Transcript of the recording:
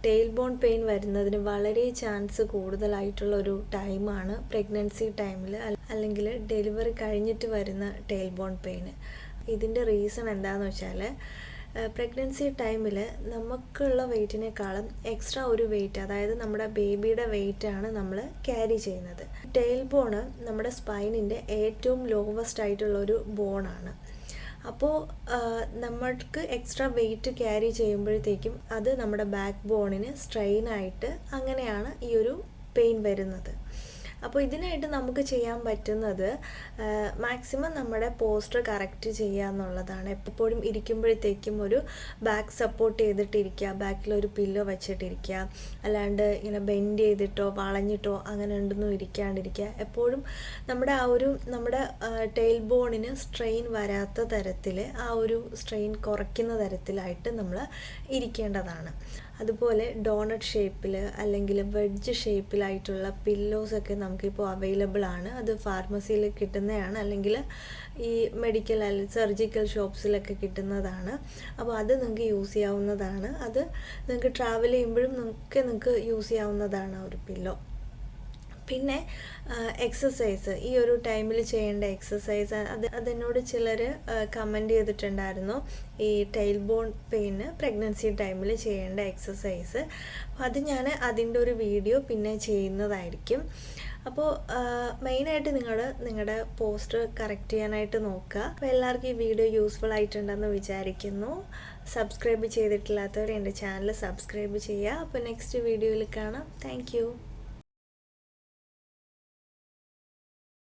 Tail bone pain വരുന്നതിന് വളരെ chance കൂടുതലായിട്ടുള്ള ഒരു ടൈമാണ് പ്രഗ്നൻസി ടൈമിൽ അല്ലെങ്കിൽ ഡെലിവറി കഴിഞ്ഞിട്ട് വരുന്ന ടെയിൽ ബോൺ പെയിൻ. ഇതിൻ്റെ റീസൺ എന്താണെന്ന് വെച്ചാൽ പ്രഗ്നൻസി ടൈമിൽ നമുക്കുള്ള വെയ്റ്റിനേക്കാളും എക്സ്ട്രാ ഒരു വെയിറ്റ്, അതായത് നമ്മുടെ ബേബിയുടെ വെയിറ്റാണ് നമ്മൾ ക്യാരി ചെയ്യുന്നത്. ടെയിൽ ബോണ് നമ്മുടെ സ്പൈനിൻ്റെ ഏറ്റവും ലോവസ്റ്റ് ആയിട്ടുള്ള ഒരു ബോണാണ്. അപ്പോൾ നമ്മൾക്ക് എക്സ്ട്രാ വെയിറ്റ് ക്യാരി ചെയ്യുമ്പോഴത്തേക്കും അത് നമ്മുടെ ബാക്ക് ബോണിന് സ്ട്രെയിനായിട്ട് അങ്ങനെയാണ് ഈ ഒരു പെയിൻ വരുന്നത്. അപ്പോൾ ഇതിനായിട്ട് നമുക്ക് ചെയ്യാൻ പറ്റുന്നത് മാക്സിമം നമ്മുടെ പോസ്റ്റർ കറക്റ്റ് ചെയ്യുക എന്നുള്ളതാണ്. എപ്പോഴും ഇരിക്കുമ്പോഴത്തേക്കും ഒരു ബാക്ക് സപ്പോർട്ട് ചെയ്തിട്ടിരിക്കുക, ബാക്കിലൊരു പില്ലോ വെച്ചിട്ടിരിക്കുക, അല്ലാണ്ട് ഇങ്ങനെ ബെൻഡ് ചെയ്തിട്ടോ വളഞ്ഞിട്ടോ അങ്ങനെ ഉണ്ടൊന്നും ഇരിക്കാണ്ടിരിക്കുക. എപ്പോഴും നമ്മുടെ ടെയിൽ ബോണിന് സ്ട്രെയിൻ വരാത്ത തരത്തിൽ, ആ ഒരു സ്ട്രെയിൻ കുറയ്ക്കുന്ന തരത്തിലായിട്ട് നമ്മൾ ഇരിക്കേണ്ടതാണ്. അതുപോലെ ഡോണറ്റ് ഷേപ്പിൽ അല്ലെങ്കിൽ വെഡ്ജ് ഷേപ്പിലായിട്ടുള്ള പില്ലോസൊക്കെ നമുക്കിപ്പോൾ അവൈലബിൾ ആണ്. അത് ഫാർമസിയിൽ കിട്ടുന്നതാണ്, അല്ലെങ്കിൽ ഈ മെഡിക്കൽ അല്ലെങ്കിൽ സർജിക്കൽ ഷോപ്സിലൊക്കെ കിട്ടുന്നതാണ്. അപ്പോൾ അത് നിങ്ങൾക്ക് യൂസ് ചെയ്യാവുന്നതാണ്. അത് നിങ്ങൾക്ക് ട്രാവൽ ചെയ്യുമ്പോഴും നിങ്ങൾക്ക് യൂസ് ചെയ്യാവുന്നതാണ് ഒരു പില്ലോ. പിന്നെ എക്സസൈസ്, ഈ ഒരു ടൈമിൽ ചെയ്യേണ്ട എക്സസൈസ്, അതെന്നോട് ചിലർ കമൻറ്റ് ചെയ്തിട്ടുണ്ടായിരുന്നു, ഈ ടെയിൽ ബോൺ പെയിന് പ്രഗ്നൻസി ടൈമിൽ ചെയ്യേണ്ട എക്സസൈസ്. അപ്പോൾ അത് ഞാൻ അതിൻ്റെ ഒരു വീഡിയോ പിന്നെ ചെയ്യുന്നതായിരിക്കും. അപ്പോൾ മെയിനായിട്ട് നിങ്ങളുടെ പോസ്റ്റർ കറക്റ്റ് ചെയ്യാനായിട്ട് നോക്കുക. അപ്പോൾ എല്ലാവർക്കും ഈ വീഡിയോ യൂസ്ഫുൾ ആയിട്ടുണ്ടെന്ന് വിചാരിക്കുന്നു. സബ്സ്ക്രൈബ് ചെയ്തിട്ടില്ലാത്തവർ എൻ്റെ ചാനൽ സബ്സ്ക്രൈബ് ചെയ്യുക. അപ്പോൾ നെക്സ്റ്റ് വീഡിയോയിൽ കാണാം. താങ്ക്